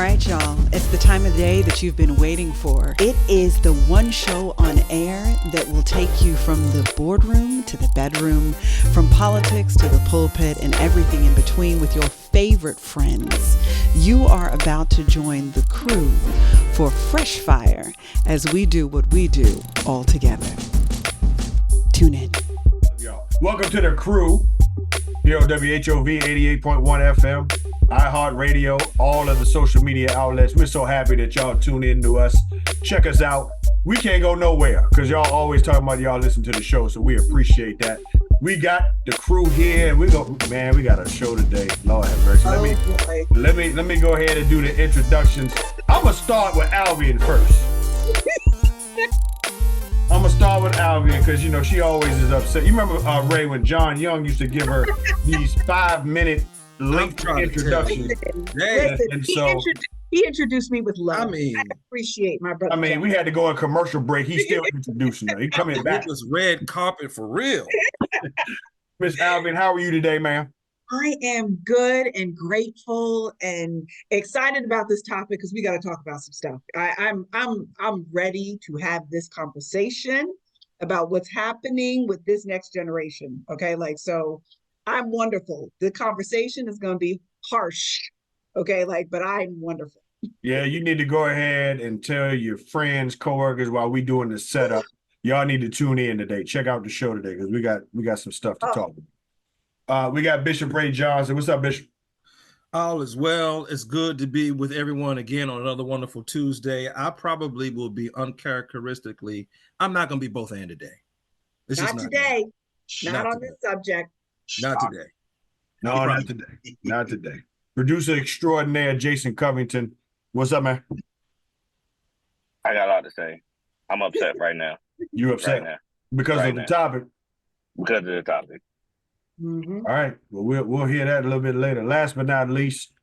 right, y'all. It's the time of day that you've been waiting for. It is the one show on air that will take you from the boardroom to the bedroom, from politics to the pulpit, and everything in between with your favorite friends. You are about to join the crew for Fresh Fire as we do what we do all together. Tune in. Welcome to the crew here on WHOV 88.1 FM, iHeartRadio, all of the social media outlets. We're so happy that y'all tune in to us. Check us out. We can't go nowhere because y'all always talking about y'all listen to the show, so we appreciate that. We got the crew here, and we got a show today. Lord have mercy. Let me go ahead and do the introductions. I'm gonna start with Albion first. I'm gonna start with Albion because she always is upset. You remember Ray when John Young used to give her these 5-minute length introductions. He introduced me with love. I appreciate my brother. We had to go on commercial break. He's still introducing her. He coming back. It was red carpet for real. Miss Albion, how are you today, ma'am? I am good and grateful and excited about this topic because we got to talk about some stuff. I'm ready to have this conversation about what's happening with this next generation. Okay, so I'm wonderful. The conversation is going to be harsh. Okay, but I'm wonderful. Yeah, you need to go ahead and tell your friends, coworkers while we doing the setup. Y'all need to tune in today. Check out the show today because we got some stuff to talk about. We got Bishop Ray Johnson. What's up, Bishop? All is well. It's good to be with everyone again on another wonderful Tuesday. I probably will be uncharacteristically. I'm not going to be both and today. Not today. Not on this subject. Not today. No, not today. Not today. Producer extraordinaire Jason Covington. What's up, man? I got a lot to say. I'm upset right now. You upset right now. Because of the topic? Because of the topic. Mm-hmm. All right. Well, we'll hear that a little bit later. Last but not least,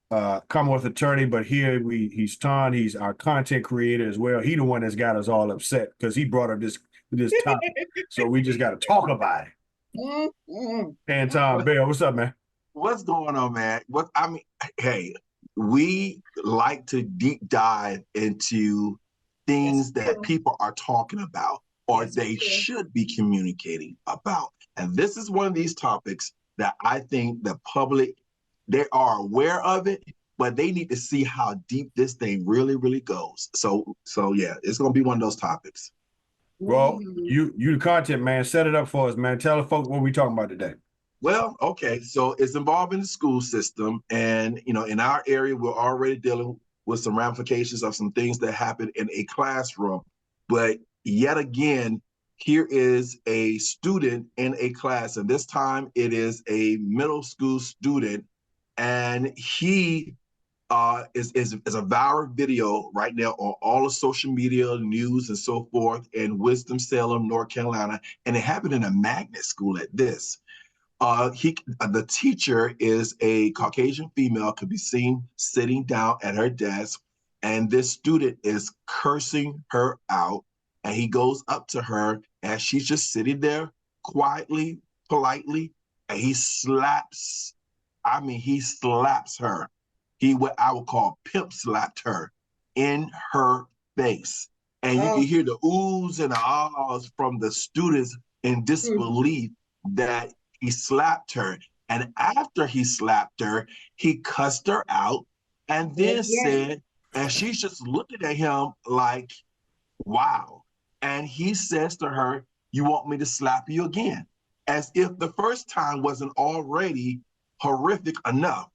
Commonwealth attorney, but here he's Ton. He's our content creator as well. He the one that's got us all upset because he brought up this topic. So we just got to talk about it. Mm-hmm. Anton Bell, what's up, man? What's going on, man? Hey, we like to deep dive into things that people are talking about or they should be communicating about. And this is one of these topics that I think the public, they are aware of it, but they need to see how deep this thing really, really goes. So yeah, it's going to be one of those topics. Well, you the content man, set it up for us, man. Tell the folks what we talking about today. Well, okay, so it's involving the school system, and in our area, we're already dealing with some ramifications of some things that happen in a classroom. But yet again, here is a student in a class, and this time it is a middle school student, and he is a viral video right now on all of social media, news, and so forth, in Winston-Salem, North Carolina, and it happened in a magnet school at this. The teacher is a Caucasian female, could be seen sitting down at her desk, and this student is cursing her out, and he goes up to her and she's just sitting there quietly, politely, and he slaps her. What I would call pimp slapped her in her face. And you can hear the oohs and the ahs from the students in disbelief that he slapped her. And after he slapped her, he cussed her out and then said, and she's just looking at him like, wow. And he says to her, "You want me to slap you again?" As if the first time wasn't already horrific enough.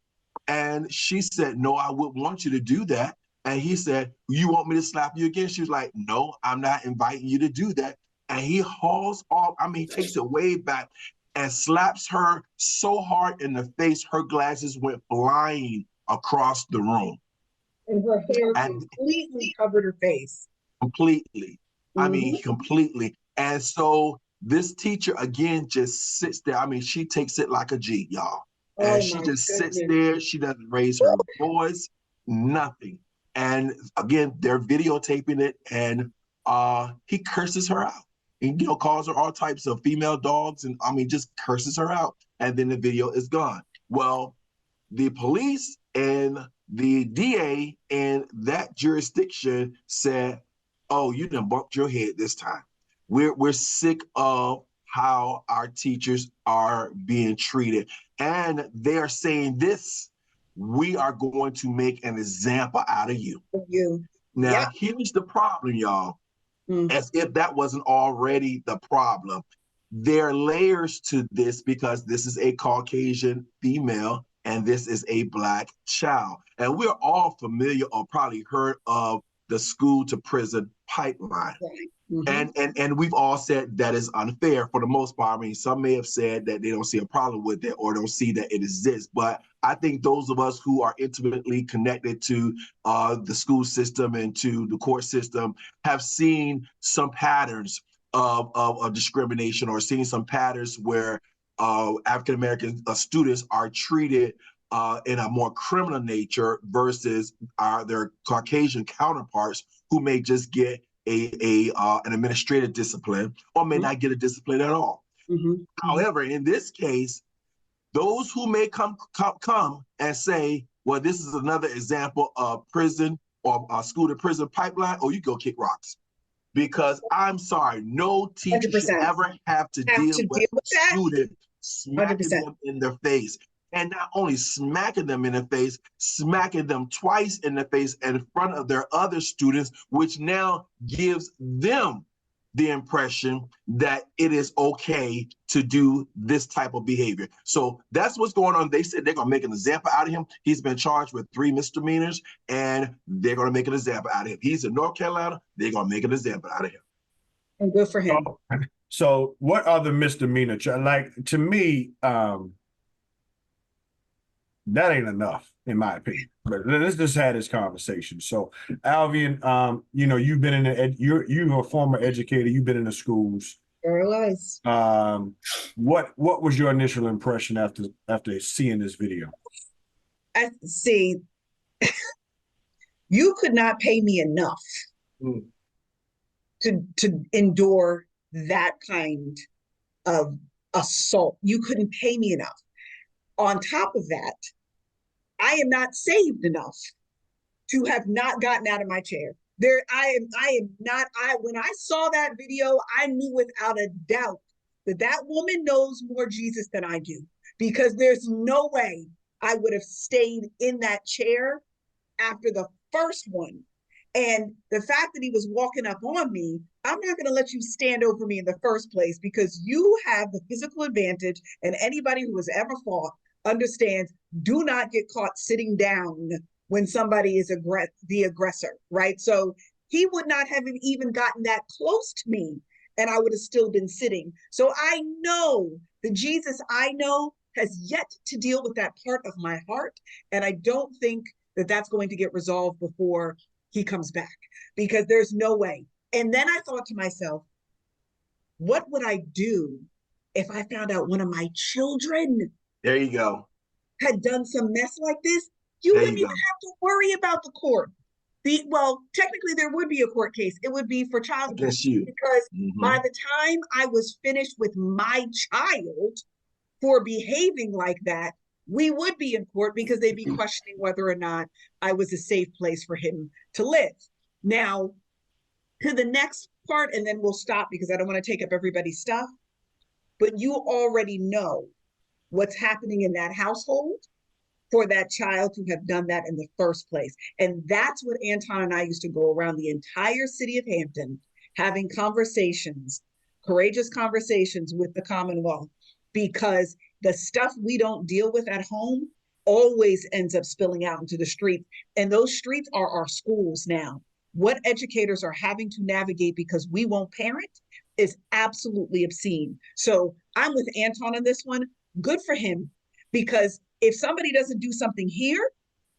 And she said, "No, I wouldn't want you to do that." And he said, "You want me to slap you again?" She was like, "No, I'm not inviting you to do that." And he hauls off, he takes it way back and slaps her so hard in the face, her glasses went flying across the room. And her hair completely covered her face. Completely. Completely. And so this teacher, again, just sits there. She takes it like a G, y'all. And she just sits there. She doesn't raise her voice, nothing. And again, they're videotaping it, and he curses her out. And, calls her all types of female dogs, and just curses her out. And then the video is gone. Well, the police and the DA in that jurisdiction said, "Oh, you done bumped your head this time. We're sick of how our teachers are being treated, and they are saying this. We are going to make an example out of you." You. Now, Yep. here's the problem, y'all. Mm. As if that wasn't already the problem. There are layers to this because this is a Caucasian female and this is a Black child. And we're all familiar or probably heard of the school to prison pipeline. Right. Mm-hmm. And we've all said that is unfair for the most part. I mean, some may have said that they don't see a problem with it or don't see that it exists. But I think those of us who are intimately connected to the school system and to the court system have seen some patterns of discrimination or seen some patterns where African-American students are treated in a more criminal nature versus their Caucasian counterparts who may just get an administrative discipline or may not get a discipline at all. Mm-hmm. However, in this case, those who may come and say, well, this is another example of prison or school to prison pipeline, or you go kick rocks. Because I'm sorry, no teacher 100%. should ever have to deal with a student smacking 100%. them in their face. And not only smacking them in the face, smacking them twice in the face in front of their other students, which now gives them the impression that it is okay to do this type of behavior. So that's what's going on. They said they're going to make an example out of him. He's been charged with 3 misdemeanors, and they're going to make an example out of him. He's in North Carolina. They're going to make an example out of him. And good for him. So what are the misdemeanor? Like, to me, that ain't enough, in my opinion. But let's just have this conversation. So, Alvian, you've been in you're a former educator. You've been in the schools. Sure was. What was your initial impression after seeing this video? I see. You could not pay me enough to endure that kind of assault. You couldn't pay me enough. On top of that, I am not saved enough to have not gotten out of my chair. When I saw that video, I knew without a doubt that woman knows more Jesus than I do, because there's no way I would have stayed in that chair after the first one. And the fact that he was walking up on me, I'm not going to let you stand over me in the first place, because you have the physical advantage, and anybody who has ever fought understands, do not get caught sitting down when somebody is the aggressor, right? So he would not have even gotten that close to me, and I would have still been sitting. So I know the Jesus I know has yet to deal with that part of my heart, and I don't think that that's going to get resolved before he comes back, because there's no way. And then I thought to myself, what would I do if I found out one of my children There you go. had done some mess like this? You wouldn't even have to worry about the court. Technically there would be a court case. It would be for child abuse, because by the time I was finished with my child for behaving like that, we would be in court, because they'd be questioning whether or not I was a safe place for him to live. Now, to the next part, and then we'll stop because I don't want to take up everybody's stuff, but you already know what's happening in that household for that child to have done that in the first place. And that's what Anton and I used to go around the entire city of Hampton, having conversations, courageous conversations with the Commonwealth, because the stuff we don't deal with at home always ends up spilling out into the streets. And those streets are our schools now. What educators are having to navigate because we won't parent is absolutely obscene. So I'm with Anton on this one. Good for him, because if somebody doesn't do something here,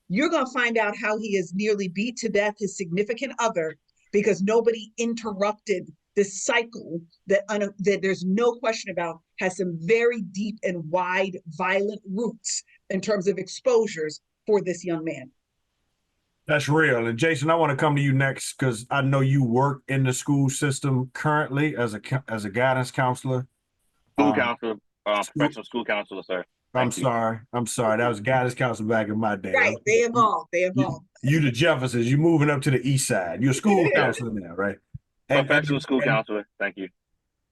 you're going to find out how he has nearly beat to death his significant other, because nobody interrupted this cycle that there's no question about has some very deep and wide violent roots in terms of exposures for this young man. That's real. And Jason, I want to come to you next, because I know you work in the school system currently as a guidance counselor. School counselor, professional school counselor, sir. I'm Thank you. sorry. I'm sorry. That was guidance counselor back in my day. Right. They evolved. They evolved. You the Jeffersons. You moving up to the east side. You're a school counselor now, right? Professional school counselor. Thank you.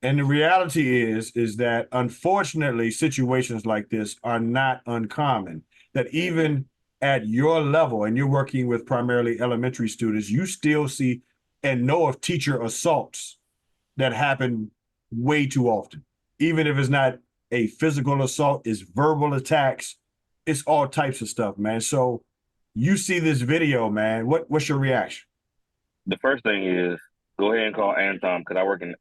And the reality is that unfortunately situations like this are not uncommon. That even at your level, and you're working with primarily elementary students, you still see and know of teacher assaults that happen way too often. Even if it's not a physical assault, it's verbal attacks, it's all types of stuff, man. So you see this video, man. What's your reaction? The first thing is go ahead and call Anton because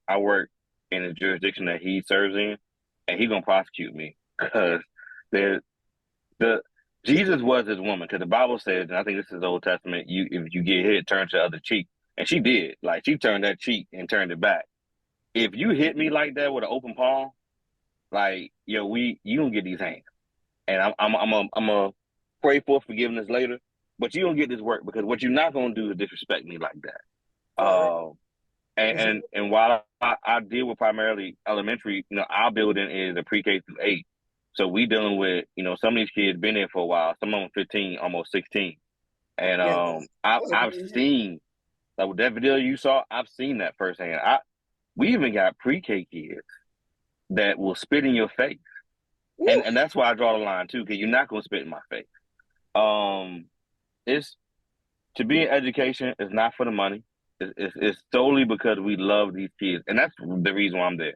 I work in the jurisdiction that he serves in, and he's gonna prosecute me because the Jesus was his woman because the Bible says, and I think this is the Old Testament. If you get hit, turn to the other cheek, and she did. Like she turned that cheek and turned it back. If you hit me like that with an open palm, like yo, you gonna get these hands, and I'm a pray for forgiveness later, but you don't get this work because what you're not gonna do is disrespect me like that. And while I deal with primarily elementary, our building is a pre-K through 8. So we dealing with, some of these kids been there for a while, some of them 15, almost 16. And I've seen, like with that video you saw, I've seen that firsthand. We even got pre-K kids that will spit in your face. And that's why I draw the line too, because you're not gonna spit in my face. It's to be in education is not for the money. It's solely because we love these kids. And that's the reason why I'm there.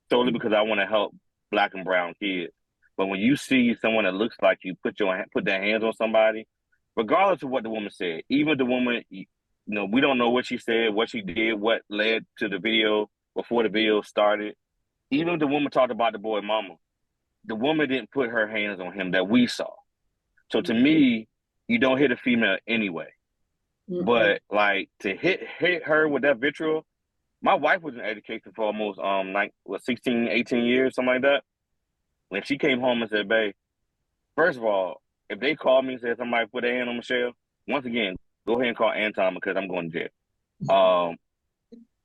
Solely because I want to help Black and brown kids. But when you see someone that looks like you put their hands on somebody, regardless of what the woman said, even the woman, we don't know what she said, what she did, what led to the video before the video started. Even if the woman talked about the boy mama, the woman didn't put her hands on him that we saw. So to me, you don't hit a female anyway. Mm-hmm. But like to hit her with that vitriol, my wife was in education for almost 16, 18 years, something like that. When she came home and said, babe, first of all, if they called me and said somebody put their hand on Michelle, once again, go ahead and call Anton because I'm going to jail.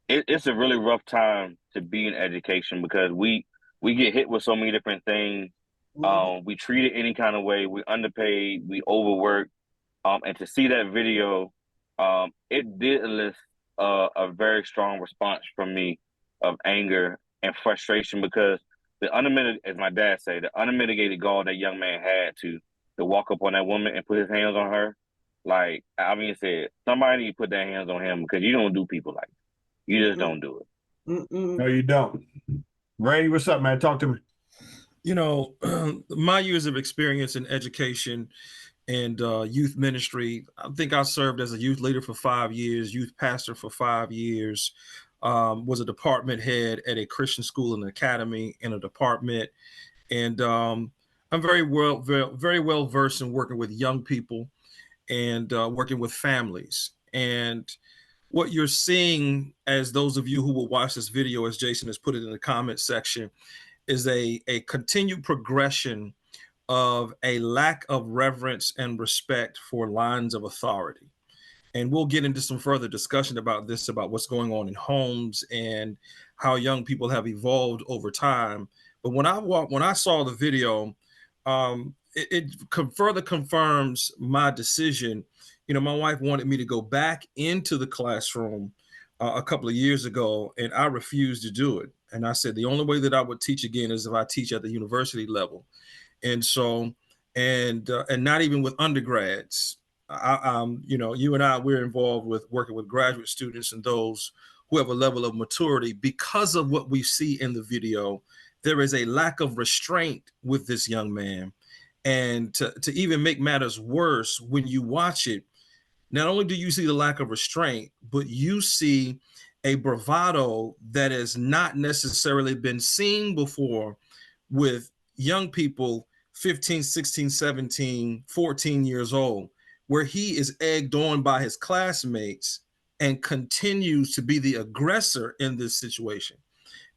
It's a really rough time to be in education because we get hit with so many different things. We treat it any kind of way. We underpaid, we overwork. And to see that video, it did elicit a very strong response from me of anger and frustration because the unmitigated, as my dad said, the unmitigated gall that young man had to walk up on that woman and put his hands on her. Like, I mean, said, somebody need to put their hands on him because you don't do people like that. You just don't do it. No, you don't. Ray, what's up, man? Talk to me. My years of experience in education and youth ministry, I think I served as a youth leader for 5 years, youth pastor for 5 years, was a department head at a Christian school and academy in a department. And I'm very well versed in working with young people and working with families. And what you're seeing, as those of you who will watch this video, as Jason has put it in the comment section, is a continued progression of a lack of reverence and respect for lines of authority. And we'll get into some further discussion about this, about what's going on in homes and how young people have evolved over time. But when I saw the video, it further confirms my decision. My wife wanted me to go back into the classroom a couple of years ago, and I refused to do it. And I said, the only way that I would teach again is if I teach at the university level. And so, and not even with undergrads. You and I, we're involved with working with graduate students and those who have a level of maturity. Because of what we see in the video, there is a lack of restraint with this young man. And to even make matters worse, when you watch it, not only do you see the lack of restraint, but you see a bravado that has not necessarily been seen before with young people 15, 16, 17, 14 years old, where he is egged on by his classmates and continues to be the aggressor in this situation.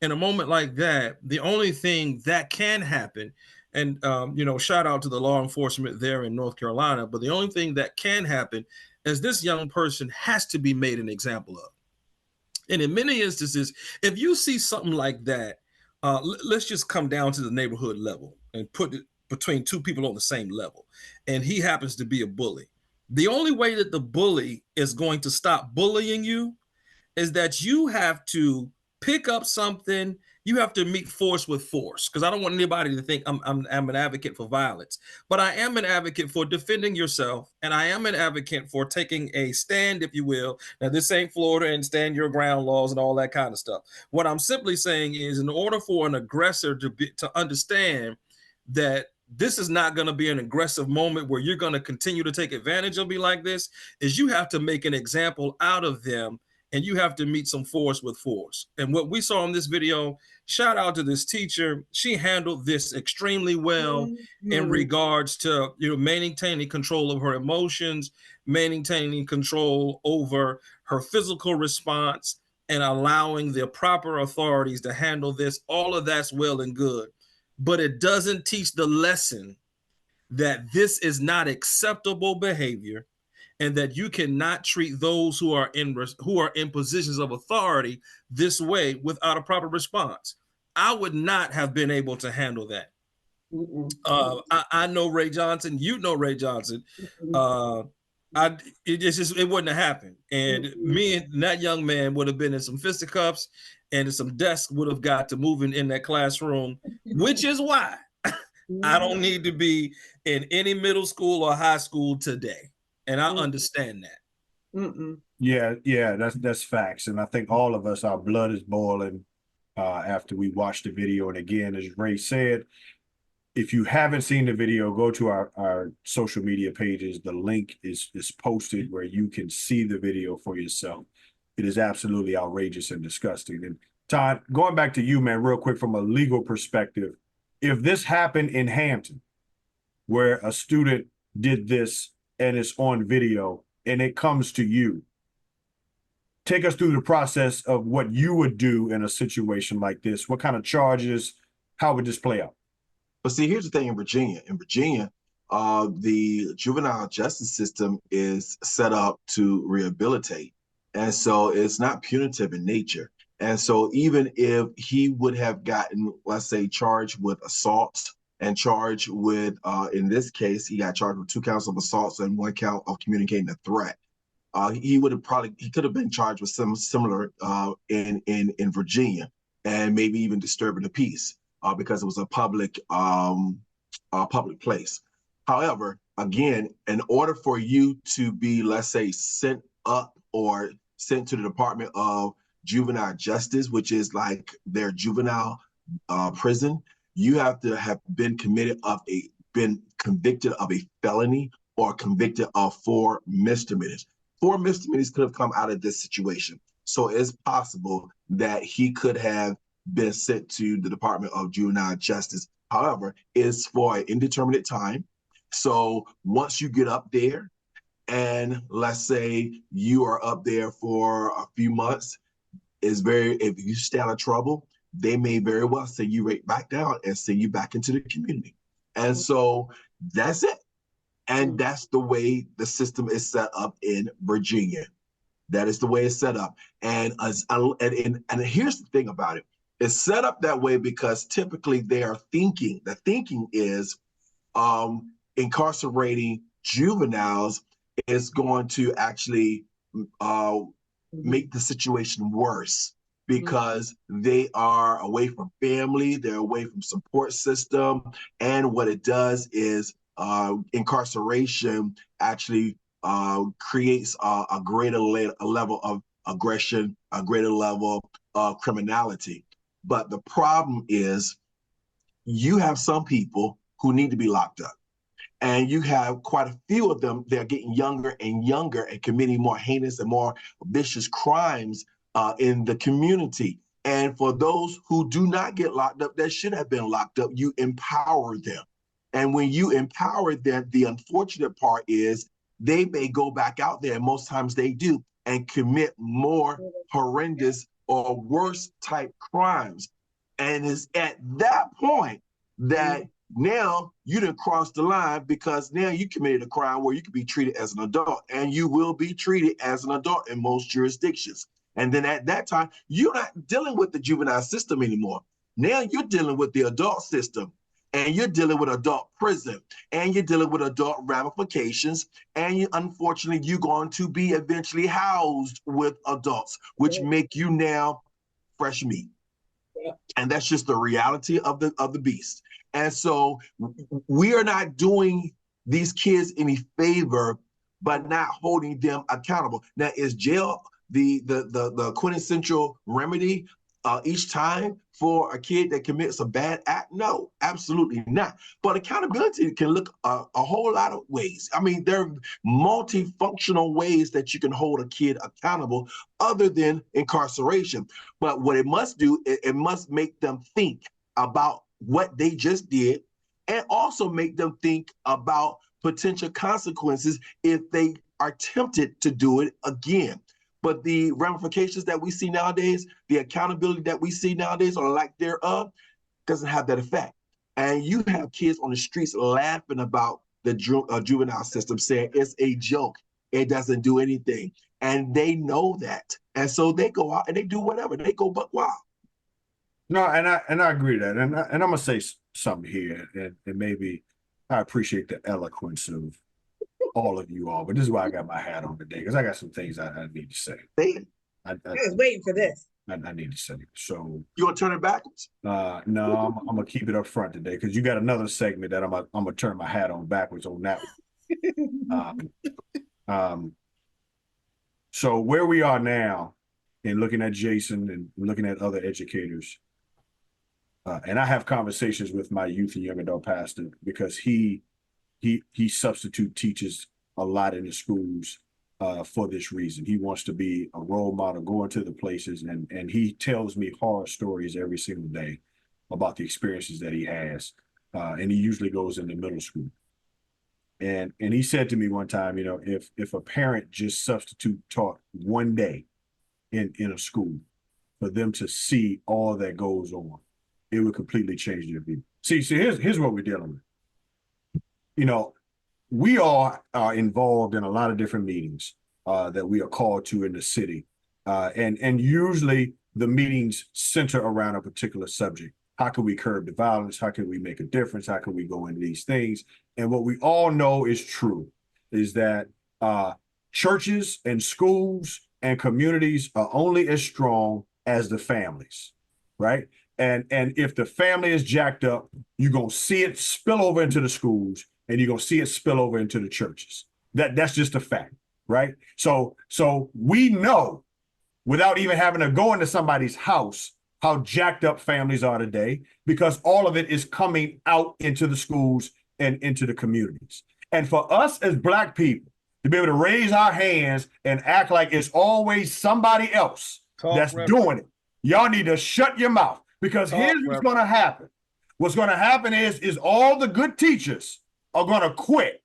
In a moment like that, the only thing that can happen, and shout out to the law enforcement there in North Carolina, but the only thing that can happen is this young person has to be made an example of. And in many instances, if you see something like that, let's just come down to the neighborhood level and put between two people on the same level, and he happens to be a bully. The only way that the bully is going to stop bullying you is that you have to pick up something. You have to meet force with force, because I don't want anybody to think I'm an advocate for violence, but I am an advocate for defending yourself, and I am an advocate for taking a stand, if you will. Now, this ain't Florida and stand your ground laws and all that kind of stuff. What I'm simply saying is, in order for an aggressor to understand that this is not going to be an aggressive moment where you're going to continue to take advantage of me like this, is you have to make an example out of them, and you have to meet some force with force. And what we saw in this video, shout out to this teacher. She handled this extremely well in regards to, maintaining control of her emotions, maintaining control over her physical response, and allowing the proper authorities to handle this. All of that's well and good, but it doesn't teach the lesson that this is not acceptable behavior, and that you cannot treat those who are in positions of authority this way without a proper response. I would not have been able to handle that. I know Ray Johnson. You know Ray Johnson. It wouldn't have happened. And me and that young man would have been in some fisticuffs, and some desks would have got to moving in that classroom, which is why I don't need to be in any middle school or high school today. And I understand that. Yeah, that's facts. And I think all of us, our blood is boiling after we watched the video. And again, as Ray said, if you haven't seen the video, go to our social media pages. The link is posted where you can see the video for yourself. It is absolutely outrageous and disgusting. And Todd, going back to you, man, real quick, from a legal perspective, if this happened in Hampton, where a student did this and it's on video and it comes to you, take us through the process of what you would do in a situation like this. What kind of charges? How would this play out? But see, here's the thing in Virginia. In Virginia, the juvenile justice system is set up to rehabilitate. And so it's not punitive in nature. And so even if he would have gotten, let's say, charged with assault and charged with, in this case, he got charged with 2 counts of assaults and 1 count of communicating a threat. He could have been charged with some similar in Virginia, and maybe even disturbing the peace because it was a public place. However, again, in order for you to be, let's say, sent up or sent to the Department of Juvenile Justice, which is like their juvenile prison, you have to have been convicted of a felony or convicted of 4 misdemeanors. 4 misdemeanors could have come out of this situation. So it's possible that he could have been sent to the Department of Juvenile Justice. However, it's for an indeterminate time. So once you get up there, and let's say you are up there for a few months, if you stay out of trouble, they may very well send you right back down and send you back into the community. And so that's it. And that's the way the system is set up in Virginia. That is the way it's set up. And here's the thing about it. It's set up that way because typically the thinking is incarcerating juveniles is going to actually make the situation worse, because they are away from family, they're away from support system. And what it does is incarceration actually creates a greater level of aggression, a greater level of criminality. But the problem is you have some people who need to be locked up. And you have quite a few of them, they're getting younger and younger and committing more heinous and more vicious crimes in the community. And for those who do not get locked up, that should have been locked up, you empower them. And when you empower them, the unfortunate part is they may go back out there, and most times they do, and commit more horrendous or worse type crimes. And it's at that point that now you done crossed the line, because now you committed a crime where you could be treated as an adult, and you will be treated as an adult in most jurisdictions. And then at that time, you're not dealing with the juvenile system anymore. Now you're dealing with the adult system. and you're dealing with adult prison, and you're dealing with adult ramifications, and unfortunately, you're going to be eventually housed with adults, which make you now fresh meat. And that's just the reality of the beast. And so we are not doing these kids any favor, but not holding them accountable. Now, is jail the quintessential remedy each time for a kid that commits a bad act? No, absolutely not. But accountability can look a whole lot of ways. I mean, there are multifunctional ways that you can hold a kid accountable other than incarceration. But what it must do, it must make them think about what they just did, and also make them think about potential consequences if they are tempted to do it again. But the ramifications that we see nowadays, the accountability that we see nowadays, or lack thereof, doesn't have that effect. And you have kids on the streets laughing about the juvenile system, saying it's a joke, it doesn't do anything. And they know that. And so they go out and they do whatever. They go buck wild. No, and I agree with that. And I'm going to say something here, and maybe I appreciate the eloquence of all of you all, but this is why I got my hat on today, because I got some things I need to say. I was waiting for this. I need to say. So you want to turn it backwards? No, I'm gonna keep it up front today, because you got another segment that I'm gonna turn my hat on backwards on that one. So where we are now, and looking at Jason and looking at other educators, and I have conversations with my youth and young adult pastor, because he substitute teaches a lot in the schools for this reason. He wants to be a role model, going to the places, and he tells me horror stories every single day about the experiences that he has. And he usually goes into middle school. And he said to me one time, if a parent just substitute taught one day in a school for them to see all that goes on, it would completely change their view. See, here's what we're dealing with. We all are involved in a lot of different meetings that we are called to in the city. And usually the meetings center around a particular subject. How can we curb the violence? How can we make a difference? How can we go into these things? And what we all know is true is that churches and schools and communities are only as strong as the families, right? And if the family is jacked up, you're going to see it spill over into the schools, and you're going to see it spill over into the churches. That's just a fact, right? So we know, without even having to go into somebody's house, how jacked up families are today, because all of it is coming out into the schools and into the communities. And for us as Black people to be able to raise our hands and act like it's always somebody else that's doing it, y'all need to shut your mouth, because here's what's going to happen. What's going to happen is all the good teachers are going to quit.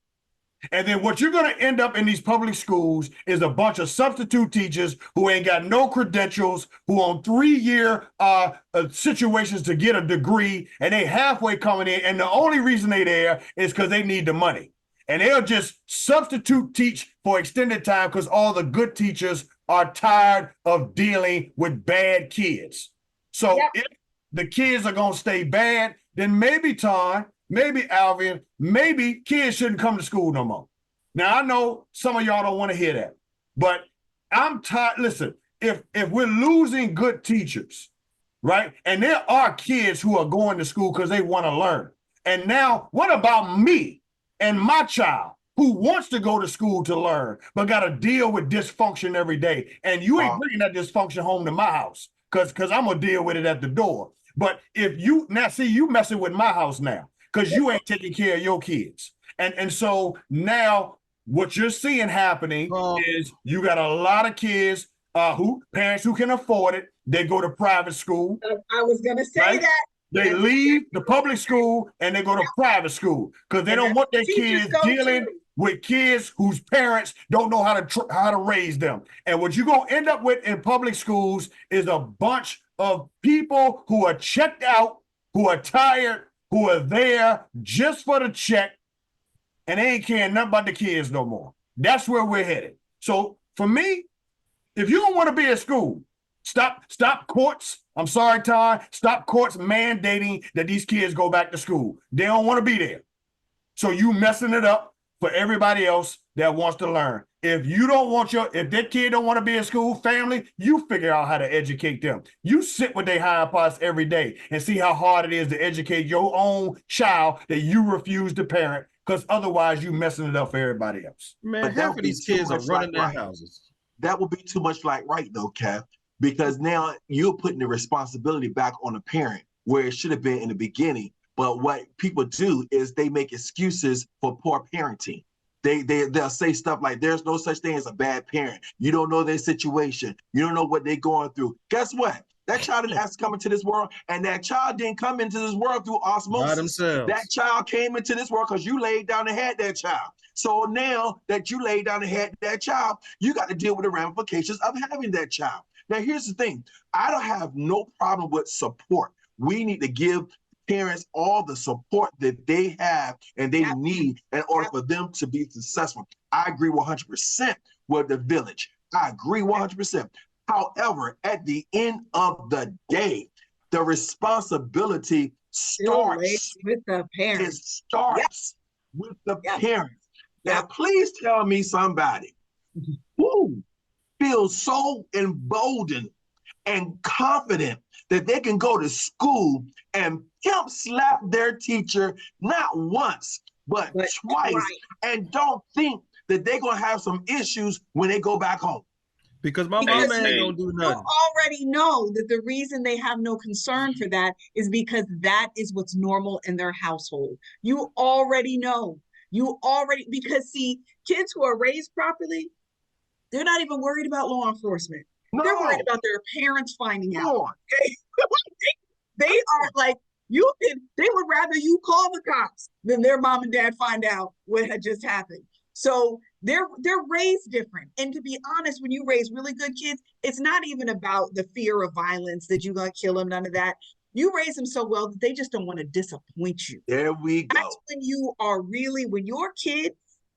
And then what you're going to end up in these public schools is a bunch of substitute teachers who ain't got no credentials, who on 3-year situations to get a degree, and they halfway coming in. And the only reason they there is because they need the money. And they'll just substitute teach for extended time because all the good teachers are tired of dealing with bad kids. So if the kids are going to stay bad, then maybe Ton, maybe Alvin, maybe kids shouldn't come to school no more. Now, I know some of y'all don't want to hear that, but I'm tired. Listen, if we're losing good teachers, right? And there are kids who are going to school because they want to learn. And now what about me and my child who wants to go to school to learn, but got to deal with dysfunction every day? And you ain't bringing that dysfunction home to my house because I'm going to deal with it at the door. But if you, now see, you messing with my house now, because you ain't taking care of your kids. And so now what you're seeing happening is you got a lot of kids parents who can afford it, they go to private school. I was going to say right? that. They leave the public school and they go to private school because they don't want their kids dealing with kids whose parents don't know how to raise them. And what you're going to end up with in public schools is a bunch of people who are checked out, who are tired, who are there just for the check, and they ain't caring nothing about the kids no more. That's where we're headed. So for me, if you don't want to be at school, Stop courts. I'm sorry, Ty. Stop courts mandating that these kids go back to school. They don't want to be there. So you messing it up for everybody else that wants to learn. If you don't want if that kid don't want to be in school, family, you figure out how to educate them. You sit with their high pots every day and see how hard it is to educate your own child that you refuse to parent, because otherwise you messing it up for everybody else. Man, half of these kids are running their houses. That would be too much like right though, Kev, because now you're putting the responsibility back on the parent where it should have been in the beginning. But what people do is they make excuses for poor parenting. They'll say stuff like, there's no such thing as a bad parent. You don't know their situation. You don't know what they're going through. Guess what? That child didn't have to come into this world, and that child didn't come into this world through osmosis. By themselves. That child came into this world because you laid down and had that child. So now that you laid down and had that child, you got to deal with the ramifications of having that child. Now, here's the thing. I don't have no problem with support. We need to give parents all the support that they have and they need in order for them to be successful. I agree 100% with the village. I agree 100%. However, at the end of the day, the responsibility starts with the parents. It starts with the parents. Now, please tell me somebody who feels so emboldened and confident that they can go to school and pimp slap their teacher not once, but twice, and don't think that they're going to have some issues when they go back home. Because my mama ain't gonna do nothing. You already know that the reason they have no concern for that is because that is what's normal in their household. You already know. Because see, kids who are raised properly, they're not even worried about law enforcement. No. They're worried about their parents finding out. Okay? They are like, they would rather you call the cops than their mom and dad find out what had just happened. So they're raised different. And to be honest, when you raise really good kids, it's not even about the fear of violence that you're going to kill them, none of that. You raise them so well that they just don't want to disappoint you. There we go. That's when you are really, when your kid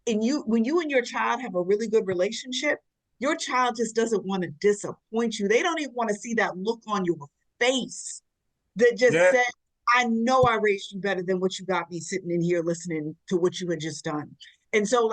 and when you and your child have a really good relationship, your child just doesn't want to disappoint you. They don't even want to see that look on your face that just said, I know I raised you better than what you got me sitting in here listening to what you had just done. And so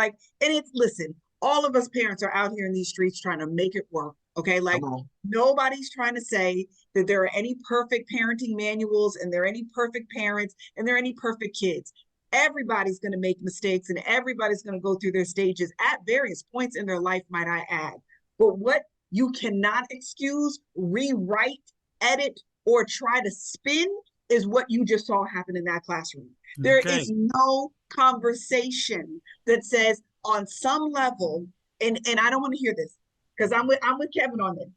listen, all of us parents are out here in these streets trying to make it work. Okay. Like nobody's trying to say that there are any perfect parenting manuals and there are any perfect parents and there are any perfect kids. Everybody's going to make mistakes and everybody's going to go through their stages at various points in their life, might I add. But what you cannot excuse, rewrite, edit, or try to spin is what you just saw happen in that classroom. There is no conversation that says on some level, and I don't want to hear this because I'm with Kevin on this.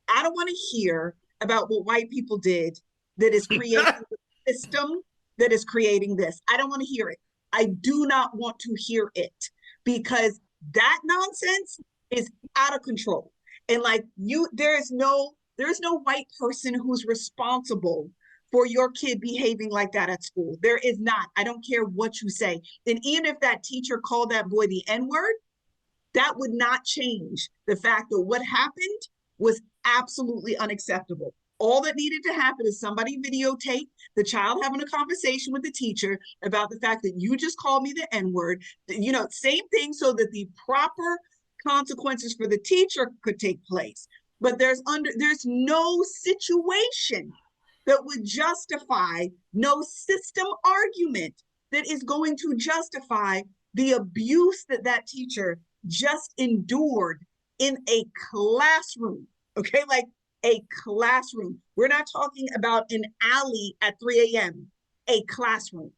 I don't want to hear about what white people did that is creating the system that is creating this. I don't want to hear it. I do not want to hear it because that nonsense is out of control. And like there is no white person who's responsible for your kid behaving like that at school. There is not. I don't care what you say. And even if that teacher called that boy the N-word, that would not change the fact that what happened was absolutely unacceptable. All that needed to happen is somebody videotape the child having a conversation with the teacher about the fact that you just called me the N-word, same thing, so that the proper consequences for the teacher could take place. But there's no situation that would justify, no system argument that is going to justify the abuse that teacher just endured in a classroom, okay? Like a classroom. We're not talking about an alley at 3 a.m., a classroom.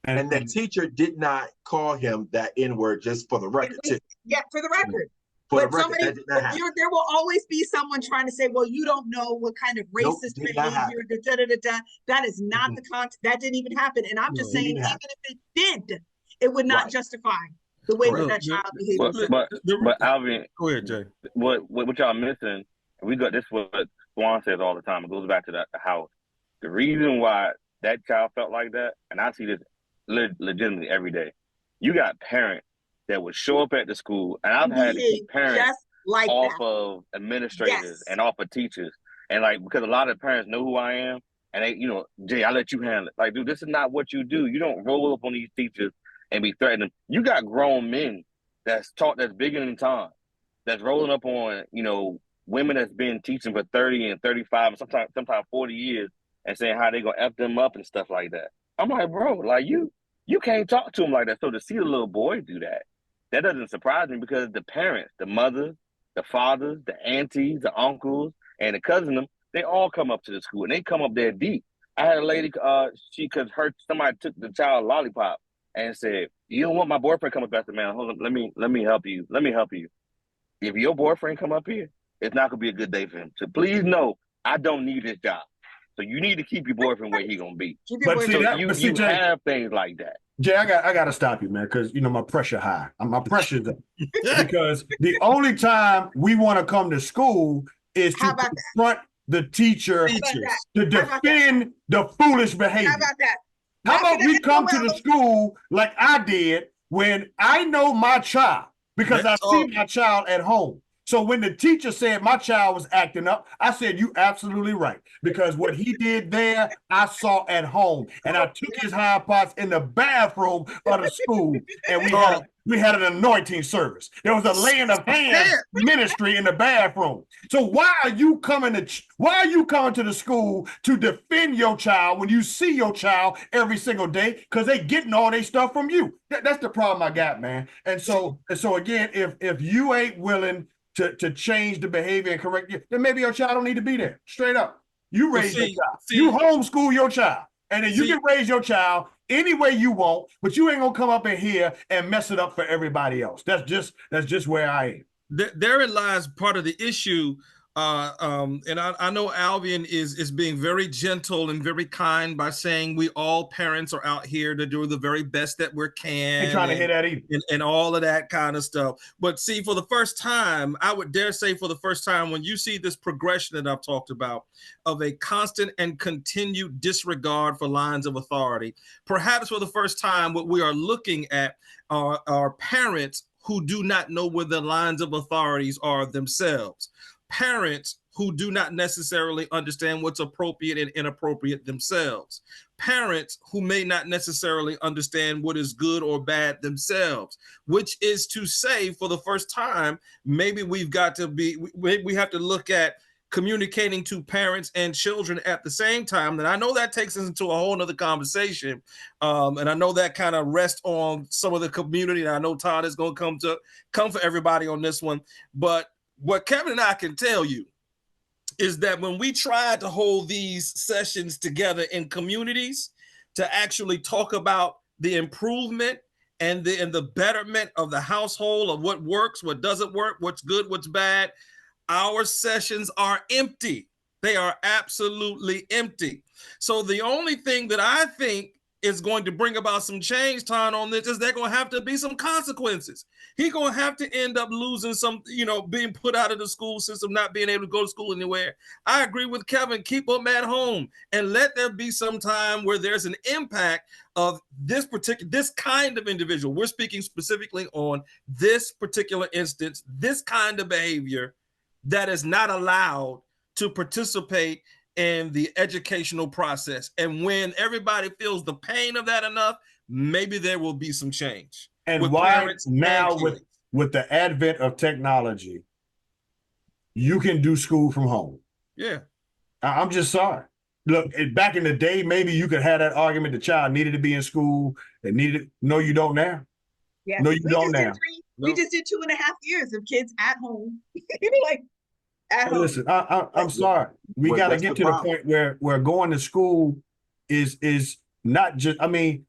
And the teacher did not call him that N-word, just for the record. Yeah, for the record. But there will always be someone trying to say, well, you don't know what kind of racist behavior, That is not the context. That didn't even happen. And I'm just saying, even if it did, it would not justify the way that child behaved. But Alvin, go ahead, Jay. What y'all missing, we got this, what Swan says all the time, it goes back to the house. The reason why that child felt like that, and I see this legitimately every day, you got parents that would show up at the school, and I've had to keep parents off of administrators and off of teachers And like, because a lot of parents know who I am, and they, you know, Jay, I let you handle it. Like, dude, this is not what you do. You don't roll up on these teachers and be threatening. You got grown men that's bigger than Tom, that's rolling up on, you know, women that's been teaching for 30 and 35 and sometimes 40 years and saying how they gonna F them up and stuff like that. I'm like, bro, like you can't talk to them like that. So to see the little boy do that, that doesn't surprise me, because the parents, the mothers, the fathers, the aunties, the uncles, and the cousins, they all come up to the school, and they come up there deep. I had a lady, somebody took the child lollipop and said, "You don't want my boyfriend coming back." Man, hold on, let me help you. Let me help you. If your boyfriend come up here, it's not gonna be a good day for him. So please know, I don't need this job. So you need to keep your boyfriend where he gonna be. But see, you have things like that. Jay, I got to stop you, man, because, you know, my pressure high. My pressure's up. Because the only time we want to come to school is to confront the teacher to defend the foolish behavior. How about that? How about we come to the school like I did when I know my child, because I see my child at home. So when the teacher said my child was acting up, I said, you absolutely right. Because what he did there, I saw at home. And I took his high pots in the bathroom of the school, and we had an anointing service. There was a laying of hands ministry in the bathroom. So why are you coming to the school to defend your child when you see your child every single day? Because they getting all their stuff from you. That's the problem I got, man. And so again, if you ain't willing to change the behavior and correct you, then maybe your child don't need to be there. Straight up. You raise your child. You homeschool your child. And then you can raise your child any way you want, but you ain't gonna come up in here and mess it up for everybody else. That's just where I am. Therein lies part of the issue. And I know Albion is being very gentle and very kind by saying we all parents are out here to do the very best that we can. Ain't trying to hit that either. And all of that kind of stuff. But see, for the first time, I would dare say for the first time, when you see this progression that I've talked about of a constant and continued disregard for lines of authority, perhaps for the first time, what we are looking at are parents who do not know where the lines of authorities are themselves. Parents who do not necessarily understand what's appropriate and inappropriate themselves. Parents who may not necessarily understand what is good or bad themselves, which is to say, for the first time, maybe we have to look at communicating to parents and children at the same time. And I know that takes us into a whole nother conversation. And I know that kind of rests on some of the community. And I know Todd is going to come for everybody on this one. But what Kevin and I can tell you is that when we tried to hold these sessions together in communities to actually talk about the improvement and the betterment of the household, of what works, what doesn't work, what's good, what's bad, our sessions are empty. They are absolutely empty. So the only thing that I think is going to bring about some change, Ton, on this is there going to have to be some consequences. He's going to have to end up losing some, being put out of the school system, not being able to go to school anywhere. I agree with Kevin. Keep them at home and let there be some time where there's an impact of this kind of individual. We're speaking specifically on this particular instance, this kind of behavior that is not allowed to participate in the educational process. And when everybody feels the pain of that enough, maybe there will be some change. And why now with the advent of technology, you can do school from home? Yeah. I'm just sorry. Look, back in the day, maybe you could have that argument the child needed to be in school and needed. No, you don't now. Yeah. No, you don't now. We just did 2.5 years of kids at home. Like, listen, I'm sorry. We got to get to the point where going to school is not just. I mean,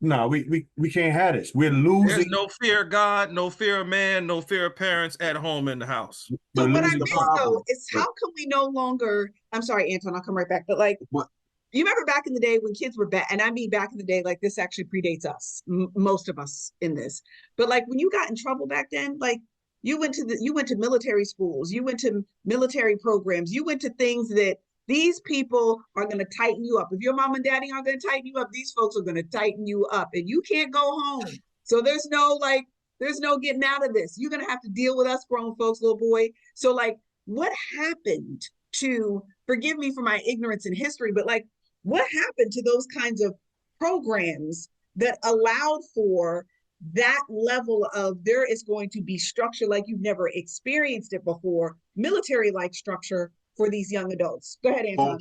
no, we can't have this. We're losing. There's no fear of God, no fear of man, no fear of parents at home in the house. But what I mean though is, how can we no longer? I'm sorry, Anton. I'll come right back. But like, what? You remember back in the day when kids were bad, and I mean back in the day, like this actually predates us, most of us in this. But like when you got in trouble back then, like. You went to military schools, you went to military programs, you went to things that these people are going to tighten you up. If your mom and daddy aren't going to tighten you up, these folks are going to tighten you up, and you can't go home. So there's no getting out of this. You're going to have to deal with us grown folks, little boy. So like, what happened to, forgive me for my ignorance in history, but like, what happened to those kinds of programs that allowed for that level of, there is going to be structure like you've never experienced it before, military-like structure for these young adults? Go ahead, Anton.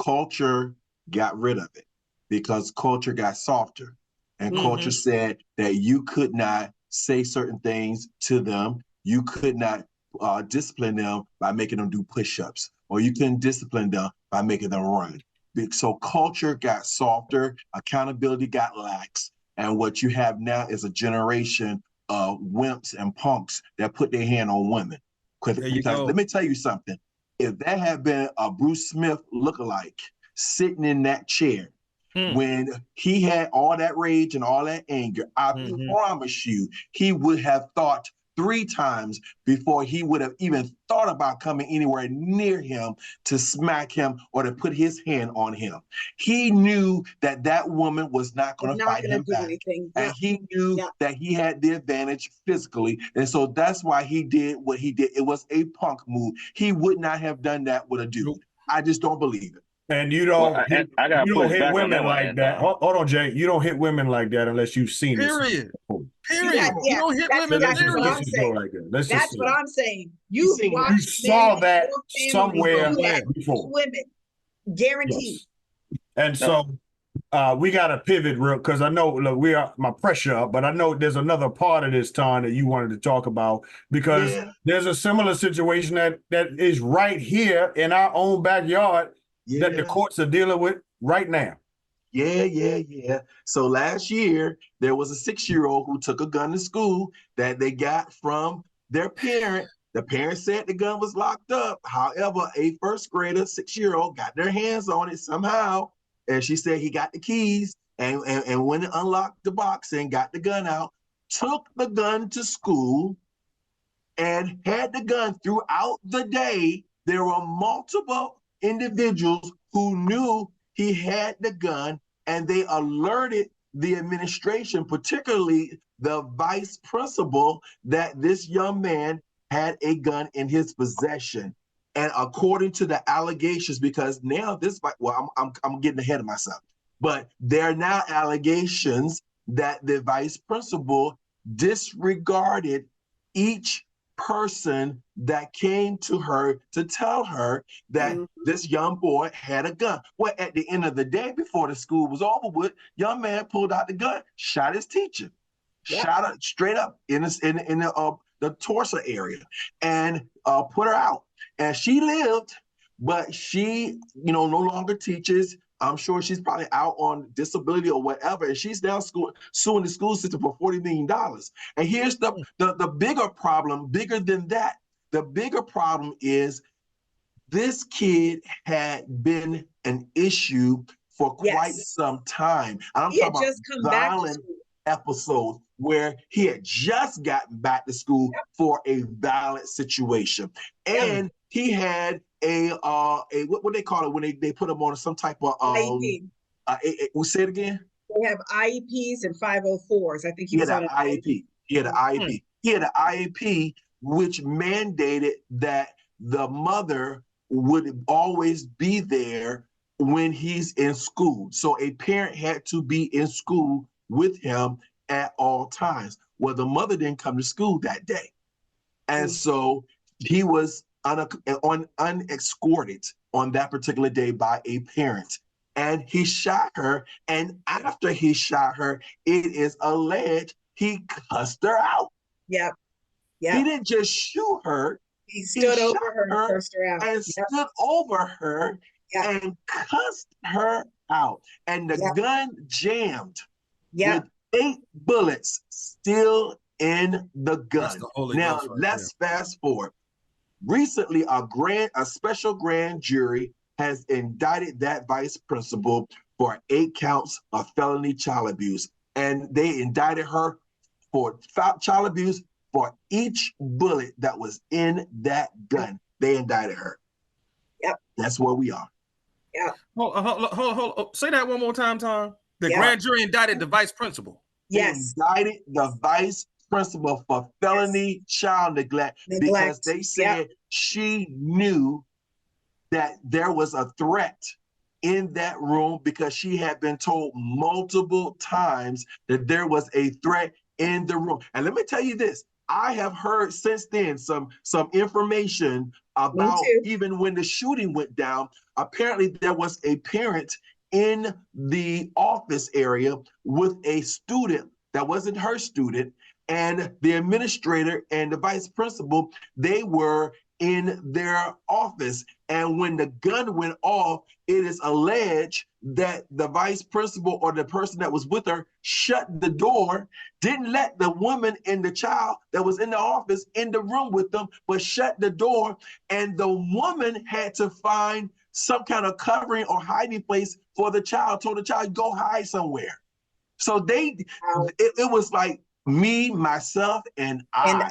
Culture got rid of it because culture got softer, and culture said that you could not say certain things to them. You could not discipline them by making them do push-ups, or you couldn't discipline them by making them run. So culture got softer, accountability got lax, and what you have now is a generation of wimps and punks that put their hand on women. Because let me tell you something. If that had been a Bruce Smith lookalike sitting in that chair when he had all that rage and all that anger, I promise you, he would have thought 3 times before he would have even thought about coming anywhere near him to smack him or to put his hand on him. He knew that that woman was not going to fight him back. And he knew that he had the advantage physically. And so that's why he did what he did. It was a punk move. He would not have done that with a dude. I just don't believe it. And you don't, you don't hit women like that. Hold on, Jay. You don't hit women like that unless you've seen it. Period. Yeah, you don't hit women. That's what I'm saying. That's what I'm saying. You saw that somewhere before. Women, guaranteed. Yes. And so we got to pivot real, because I know, look, we are my pressure up, but I know there's another part of this time that you wanted to talk about, because there's a similar situation that is right here in our own backyard that the courts are dealing with right now. Yeah. So last year, there was a 6-year-old who took a gun to school that they got from their parent. The parent said the gun was locked up. However, a first grader, 6-year-old, got their hands on it somehow. And she said he got the keys and went and unlocked the box and got the gun out, took the gun to school, and had the gun throughout the day. There were multiple individuals who knew he had the gun, and they alerted the administration, particularly the vice principal, that this young man had a gun in his possession. And according to the allegations, because now I'm getting ahead of myself, but there are now allegations that the vice principal disregarded each person that came to her to tell her that this young boy had a gun. Well, at the end of the day, before the school was over with, young man pulled out the gun, shot his teacher, shot her straight up in the torso area, and put her out. And she lived, but she, no longer teaches. I'm sure she's probably out on disability or whatever, and she's now suing the school system for $40 million. And here's the bigger problem, bigger than that. The bigger problem is this kid had been an issue for quite some time. I'm talking about violent episodes where he had just gotten back to school for a violent situation. And he had a what they call it when they put him on some type of IEP. We'll say it again. They have IEPs and 504s. I think he was on an IEP. He had an IEP. He had an IEP which mandated that the mother would always be there when he's in school. So a parent had to be in school with him at all times. Well, the mother didn't come to school that day. And so he was unescorted on that particular day by a parent. And he shot her. And after he shot her, it is alleged he cussed her out. Yep. He didn't just shoot her. He stood over her and cussed her out. And stood over her and cussed her out. And the gun jammed with 8 bullets still in the gun. Now, let's fast forward. Recently, a special grand jury has indicted that vice principal for 8 counts of felony child abuse. And they indicted her for child abuse for each bullet that was in that gun. They indicted her. Yep. That's where we are. Yeah. Hold on. Say that one more time, Tom. The grand jury indicted the vice principal. Yes. They indicted the vice principal for felony child neglect because they said she knew that there was a threat in that room because she had been told multiple times that there was a threat in the room. And let me tell you this, I have heard since then some information about even when the shooting went down. Apparently there was a parent in the office area with a student that wasn't her student, and the administrator and the vice principal, they were in their office. And when the gun went off, it is alleged that the vice principal or the person that was with her shut the door, didn't let the woman and the child that was in the office in the room with them, but shut the door. And the woman had to find some kind of covering or hiding place for the child, told the child, go hide somewhere. So it was like me, myself, and I.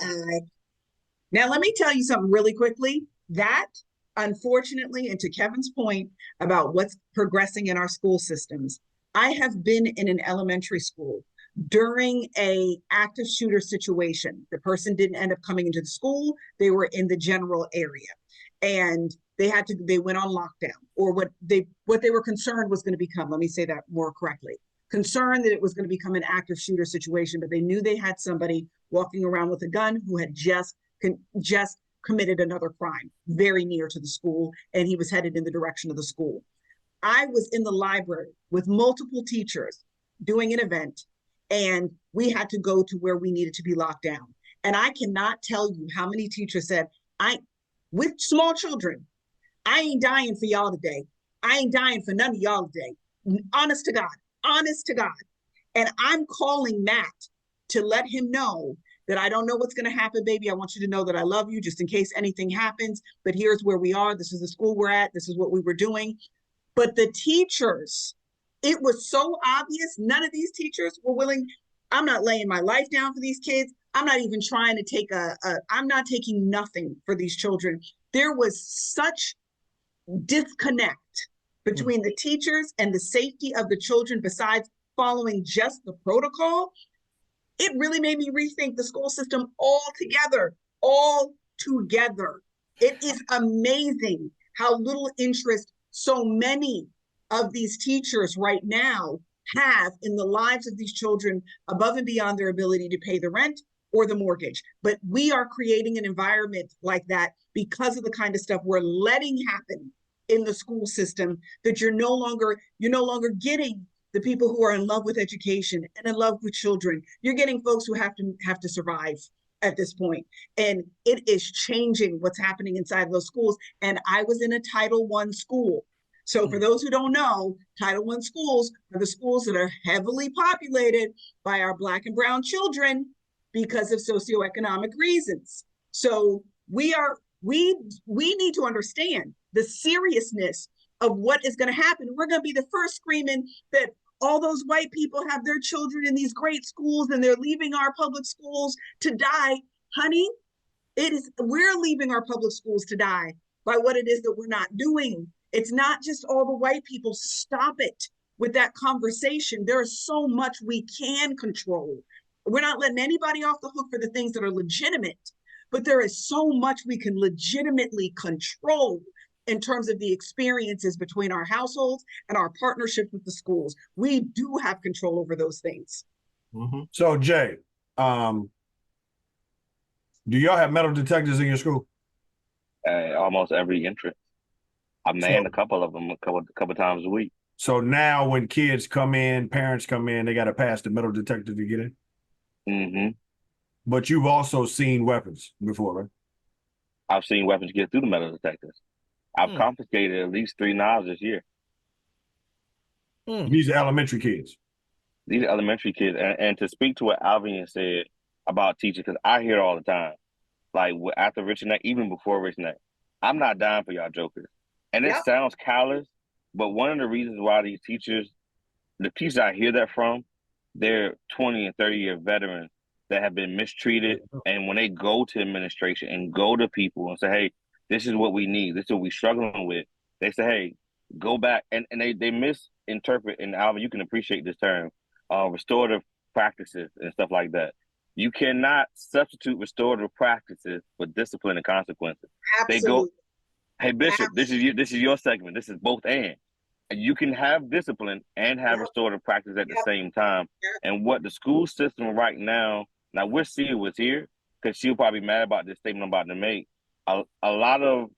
Now, let me tell you something really quickly. That, unfortunately, and to Kevin's point about what's progressing in our school systems, I have been in an elementary school during a active shooter situation. The person didn't end up coming into the school. They were in the general area. And they went on lockdown, or what they were concerned was going to become, let me say that more correctly, concerned that it was going to become an active shooter situation, but they knew they had somebody walking around with a gun who had just committed another crime very near to the school, and he was headed in the direction of the school. I was in the library with multiple teachers doing an event, and we had to go to where we needed to be locked down. And I cannot tell you how many teachers said, with small children, I ain't dying for y'all today. I ain't dying for none of y'all today. Honest to God. And I'm calling Matt to let him know that I don't know what's going to happen, baby. I want you to know that I love you just in case anything happens. But here's where we are. This is the school we're at. This is what we were doing. But the teachers, it was so obvious. None of these teachers were willing. I'm not laying my life down for these kids. I'm not even trying to take I'm not taking nothing for these children. There was such disconnect between the teachers and the safety of the children besides following just the protocol. It really made me rethink the school system altogether. It is amazing how little interest so many of these teachers right now have in the lives of these children above and beyond their ability to pay the rent or the mortgage. But we are creating an environment like that because of the kind of stuff we're letting happen in the school system, that you're no longer getting the people who are in love with education and in love with children. You're getting folks who have to survive at this point. And it is changing what's happening inside those schools. And I was in a Title I school. So for those who don't know, Title I schools are the schools that are heavily populated by our Black and brown children because of socioeconomic reasons. So we need to understand the seriousness of what is going to happen. We're going to be the first screaming that all those white people have their children in these great schools and they're leaving our public schools to die. Honey, we're leaving our public schools to die by what it is that we're not doing. It's not just all the white people. Stop it with that conversation. There is so much we can control. We're not letting anybody off the hook for the things that are legitimate, but there is so much we can legitimately control in terms of the experiences between our households and our partnership with the schools. We do have control over those things. Mm-hmm. So Jay, do y'all have metal detectors in your school? Almost every entrance. I manned a couple of them a couple times a week. So now when kids come in, parents come in, they got to pass the metal detector to get in? Mm-hmm. But you've also seen weapons before, right? I've seen weapons get through the metal detectors. I've confiscated at least 3 knives this year. These are elementary kids. These are elementary kids. And to speak to what Alvin said about teachers, because I hear it all the time, like after Rich Neck, even before Rich Neck, I'm not dying for y'all jokers. And it sounds callous, but one of the reasons why the teachers I hear that from, they're 20 and 30-year veterans that have been mistreated. And when they go to administration and go to people and say, hey, this is what we need, this is what we're struggling with, they say, hey, go back. And they misinterpret, and Alvin, you can appreciate this term, restorative practices and stuff like that. You cannot substitute restorative practices for discipline and consequences. Absolutely. Hey Bishop, this is your segment. This is both and. You can have discipline and have restorative practice at the same time. And what the school system right now we'll see it was here because she'll probably be mad about this statement I'm about to make. A lot of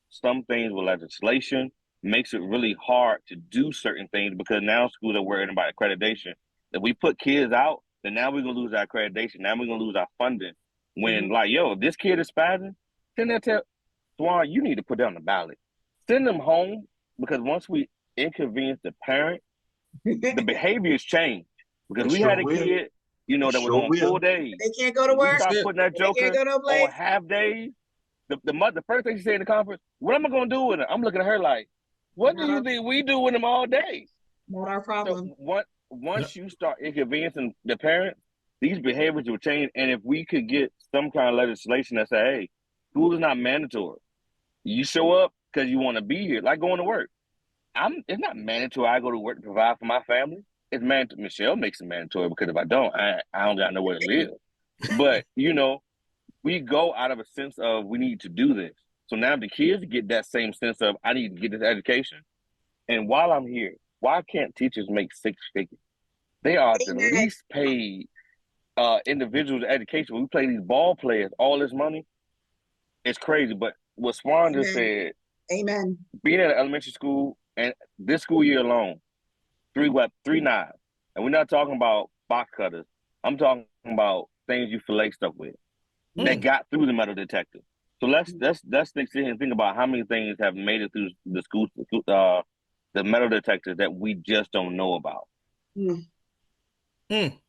some things with legislation makes it really hard to do certain things because now schools are worried about accreditation. If we put kids out, then now we're gonna lose our accreditation. Now we're gonna lose our funding. When if this kid is spazzing, send that to Swan, you need to put that on the ballot. Send them home because once we inconvenience the parent, the behaviors change. Because we had a kid, that was on full days. They can't go to work. Stop putting that joker on half days. The first thing she said in the conference, what am I going to do with him? I'm looking at her like, what do you think we do with him all day? Not our problem. So once you start inconveniencing the parents, these behaviors will change. And if we could get some kind of legislation that say, hey, school is not mandatory. You show up because you want to be here, like going to work. It's not mandatory I go to work to provide for my family. It's mandatory. Michelle makes it mandatory because if I don't, I don't got nowhere to live. But, we go out of a sense of we need to do this. So now the kids get that same sense of I need to get this education. And while I'm here, why can't teachers make six figures? They are the least paid individuals in education. When we play these ball players, all this money, it's crazy. But what Swan just said, amen. Being at an elementary school and this school year alone, 3 knives. And we're not talking about box cutters. I'm talking about things you fillet stuff with that got through the metal detector. So let's sit here and think about how many things have made it through the school, the metal detectors that we just don't know about.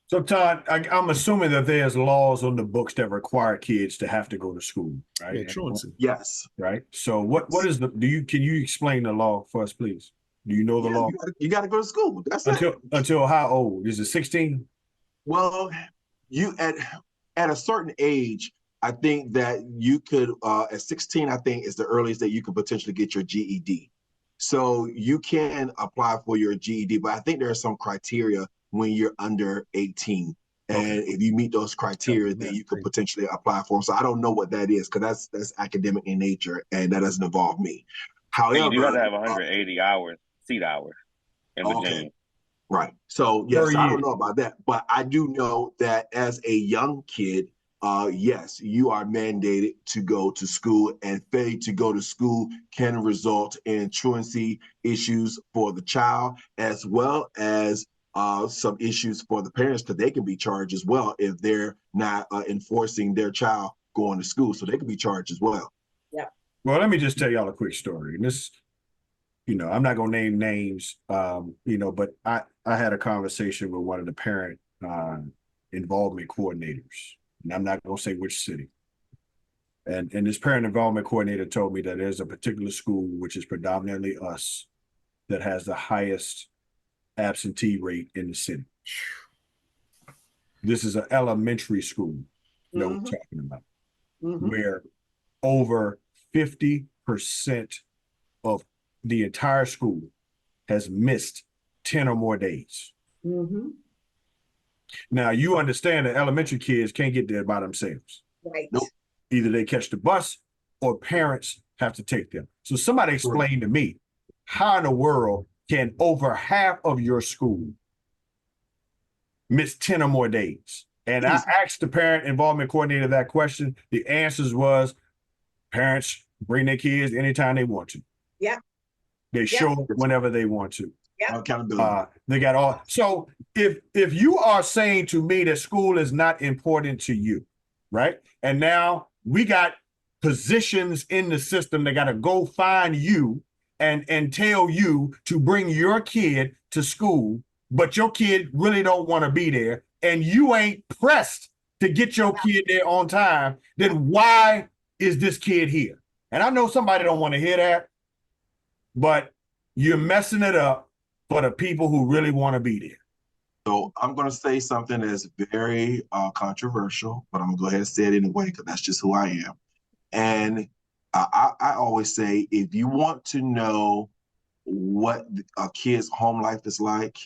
So Todd, I'm assuming that there's laws on the books that require kids to have to go to school, right? Yeah, truancy. Yes. Right. So what is can you explain the law for us, please? Do you know the law? You got to go to school. That's until how old? Is it 16? Well, you at a certain age, I think that you could at 16, I think is the earliest that you could potentially get your GED. So you can apply for your GED, but I think there are some criteria when you're under 18. And if you meet those criteria, then you could potentially apply for them. So I don't know what that is because that's academic in nature and that doesn't involve me. However, you have to have 180 hours, seat hours in Virginia. Okay. Right. So yes, I don't know about that, but I do know that as a young kid, yes, you are mandated to go to school, and failure to go to school can result in truancy issues for the child, as well as some issues for the parents, because they can be charged as well if they're not enforcing their child going to school. So they can be charged as well. Yeah. Well, let me just tell y'all a quick story. And this, I'm not going to name names, but I had a conversation with one of the parent involvement coordinators. And I'm not going to say which city. And this parent involvement coordinator told me that there's a particular school, which is predominantly us, that has the highest absentee rate in the city. This is an elementary school that we're talking about, where over 50% of the entire school has missed 10 or more days. Now, you understand that elementary kids can't get there by themselves. Right. Nope. Either they catch the bus or parents have to take them. So somebody explain to me, how in the world can over half of your school miss 10 or more days? And I asked the parent involvement coordinator that question. The answers was parents bring their kids anytime they want to. Yeah. They show up whenever they want to. Yeah. Accountability. They got all. So if you are saying to me that school is not important to you, right? And now we got positions in the system that got to go find you and tell you to bring your kid to school, but your kid really don't want to be there, and you ain't pressed to get your kid there on time, then why is this kid here? And I know somebody don't want to hear that, but you're messing it up for the people who really want to be there. So I'm going to say something that's very controversial, but I'm going to go ahead and say it anyway, because that's just who I am. And I always say, if you want to know what a kid's home life is like,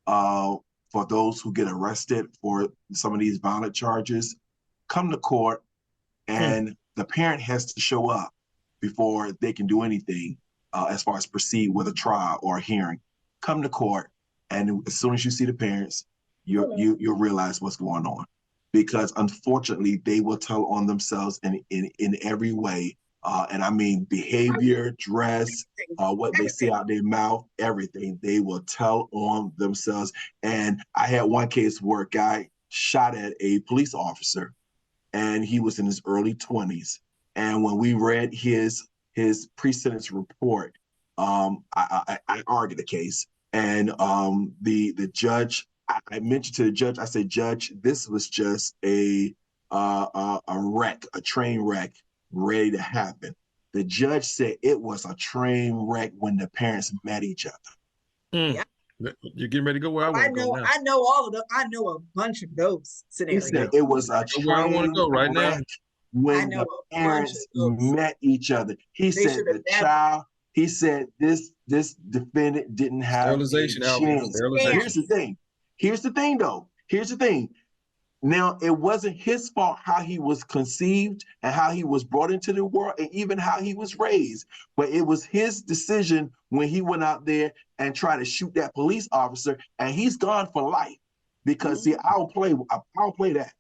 for those who get arrested for some of these violent charges, come to court and the parent has to show up, before they can do anything as far as proceed with a trial or a hearing. Come to court, and as soon as you see the parents, you'll realize what's going on. Because unfortunately, they will tell on themselves in every way. And I mean behavior, dress, what they say out their mouth, everything. They will tell on themselves. And I had one case where a guy shot at a police officer, and he was in his early 20s. And when we read his pre-sentence report, I argued the case. And the judge, I mentioned to the judge, I said, Judge, this was just a wreck, a train wreck ready to happen. The judge said it was a train wreck when the parents met each other. Yeah. You're getting ready to go where I want to go now. I know all of them. I know a bunch of those scenarios. He said it was a train wreck now. When the parents met each other. He said the child, he said this defendant didn't have sterilization. Here's the thing though. Here's the thing. Now, it wasn't his fault how he was conceived and how he was brought into the world and even how he was raised. But it was his decision when he went out there and tried to shoot that police officer, and he's gone for life. Because see, I'll play that.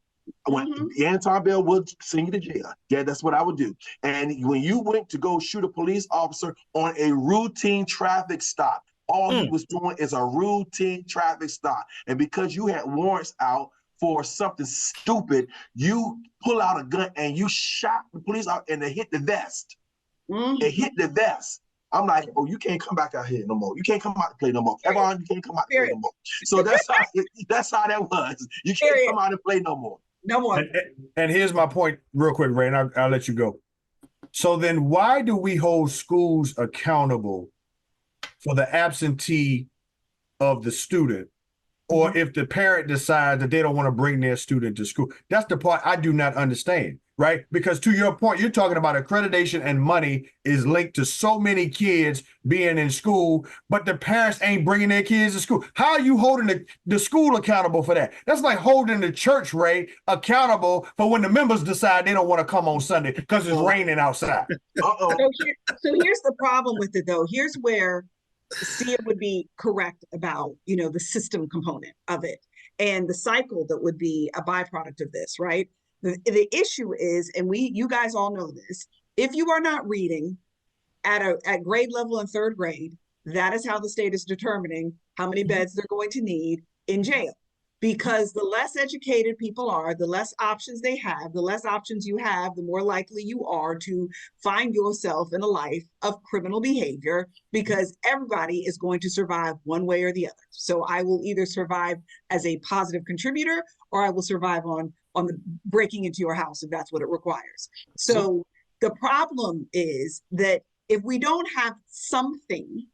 When Anton Bell would send you to jail. Yeah, that's what I would do. And when you went to go shoot a police officer on a routine traffic stop, all he was doing is a routine traffic stop. And because you had warrants out for something stupid, you pull out a gun and you shot the police out, and it hit the vest. It hit the vest. I'm like, oh, you can't come back out here no more. You can't come out to play no more. Everyone, you can't come out to play no more. So that's how that was. You can't come out and play no more. No more. And here's my point real quick, Ray, and I'll let you go. So then why do we hold schools accountable for the absentee of the student? Or if the parent decides that they don't want to bring their student to school? That's the part I do not understand, right? Because to your point, you're talking about accreditation and money is linked to so many kids being in school, but the parents ain't bringing their kids to school. How are you holding the school accountable for that? That's like holding the church, Ray, accountable for when the members decide they don't want to come on Sunday because it's raining outside. So here's the problem with it, though. Here's where Sia would be correct about, the system component of it and the cycle that would be a byproduct of this, right? The issue is, and you guys all know this, if you are not reading at grade level in third grade, that is how the state is determining how many beds they're going to need in jail. Because the less educated people are, the less options they have, the less options you have, the more likely you are to find yourself in a life of criminal behavior, because everybody is going to survive one way or the other. So I will either survive as a positive contributor, or I will survive on the breaking into your house if that's what it requires. So the problem is that if we don't have something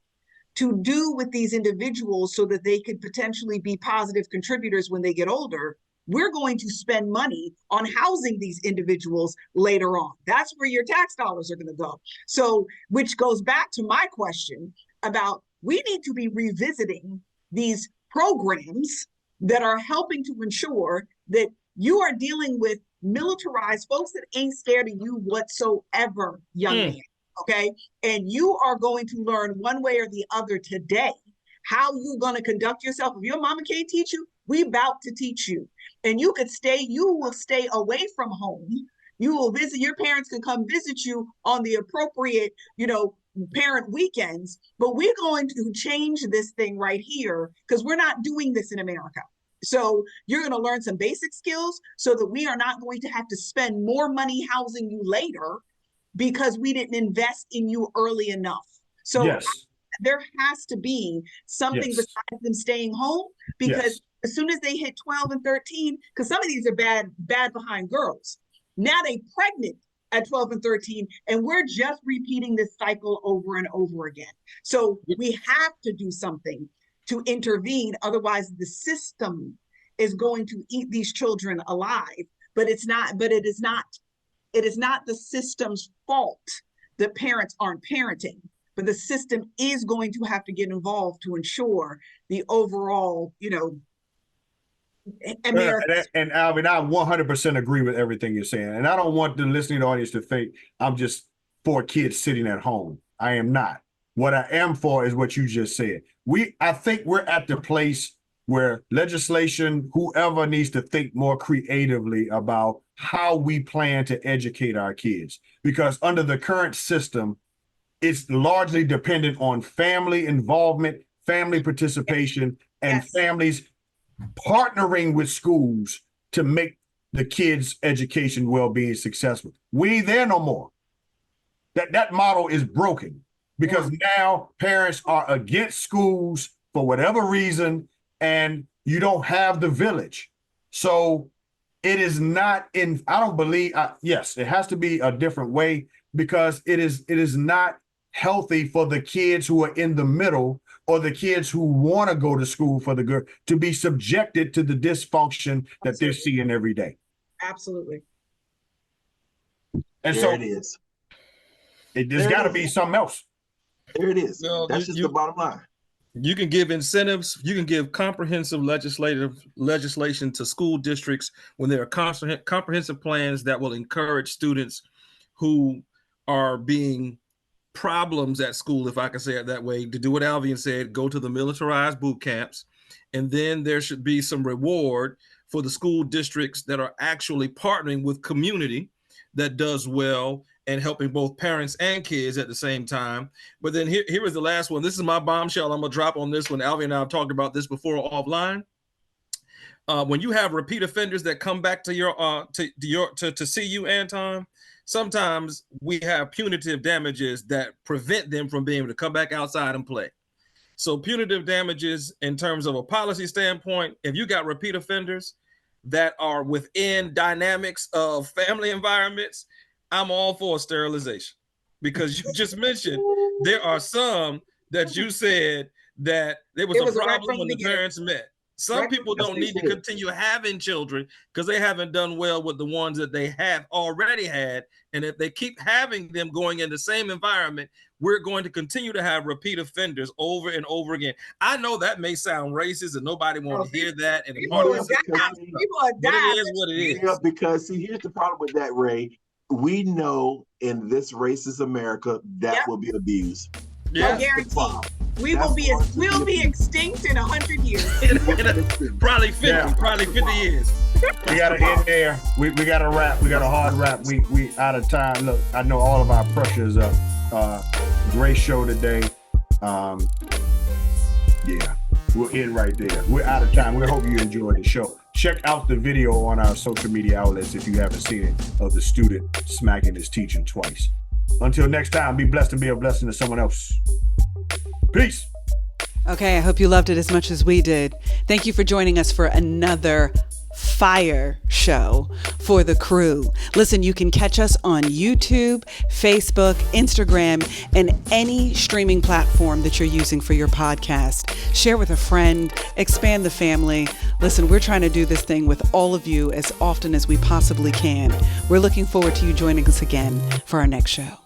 to do with these individuals so that they could potentially be positive contributors when they get older, we're going to spend money on housing these individuals later on. That's where your tax dollars are going to go. So, which goes back to my question about, we need to be revisiting these programs that are helping to ensure that you are dealing with militarized folks that ain't scared of you whatsoever, young man. Okay. And you are going to learn one way or the other today how you're going to conduct yourself. If your mama can't teach you, we about to teach you. And you will stay away from home. You will visit, your parents can come visit you on the appropriate, parent weekends, but we're going to change this thing right here because we're not doing this in America. So you're going to learn some basic skills so that we are not going to have to spend more money housing you later because we didn't invest in you early enough. So there has to be something besides them staying home, because as soon as they hit 12 and 13, because some of these are bad behind girls. Now they pregnant at 12 and 13, and we're just repeating this cycle over and over again. So we have to do something to intervene. Otherwise, the system is going to eat these children alive. But it is not the system's fault that parents aren't parenting, but the system is going to have to get involved to ensure the overall, America. And Alvin, I 100% agree with everything you're saying. And I don't want the listening audience to think I'm just for kids sitting at home. I am not. What I am for is what you just said. I think we're at the place where legislation, whoever needs to think more creatively about how we plan to educate our kids. Because under the current system, it's largely dependent on family involvement, family participation, and families partnering with schools to make the kids' education well-being successful. We ain't there no more. That model is broken because now parents are against schools for whatever reason, and you don't have the village. So it is not in, I don't believe, yes, it has to be a different way because it is not healthy for the kids who are in the middle or the kids who want to go to school for the good to be subjected to the dysfunction that they're seeing every day. Absolutely. And there so it is. There's got to be something else. There it is. Well, That's just the bottom line. You can give incentives. You can give comprehensive legislation to school districts when there are comprehensive plans that will encourage students who are being problems at school, if I can say it that way, to do what Alvian said, go to the militarized boot camps. And then there should be some reward for the school districts that are actually partnering with community that does well and helping both parents and kids at the same time. But then here is the last one. This is my bombshell. I'm going to drop on this one. Alvian and I have talked about this before offline. When you have repeat offenders that come back to your to see you, Anton, sometimes we have punitive damages that prevent them from being able to come back outside and play. So punitive damages in terms of a policy standpoint, if you got repeat offenders that are within dynamics of family environments, I'm all for sterilization, because you just mentioned there are some that you said that there was a problem when the parents met. Some people don't need to continue having children because they haven't done well with the ones that they have already had. And if they keep having them going in the same environment, we're going to continue to have repeat offenders over and over again. I know that may sound racist and nobody wants to hear that. And people are dying. But it is what it is. Yeah, because see, here's the problem with that, Ray. We know in this racist America that will be abused. Yeah, guaranteed. We'll be extinct in 100 years. Probably 50 years. We gotta end there. We gotta wrap. We got a hard wrap. We out of time. Look, I know all of our pressure's up. Great show today. Yeah, we'll end right there. We're out of time. We hope you enjoyed the show. Check out the video on our social media outlets if you haven't seen it, of the student smacking his teacher twice. Until next time, be blessed and be a blessing to someone else. Peace. Okay, I hope you loved it as much as we did. Thank you for joining us for another fire show for the crew. Listen, you can catch us on YouTube, Facebook, Instagram, and any streaming platform that you're using for your podcast. Share with a friend, expand the family. Listen, we're trying to do this thing with all of you as often as we possibly can. We're looking forward to you joining us again for our next show.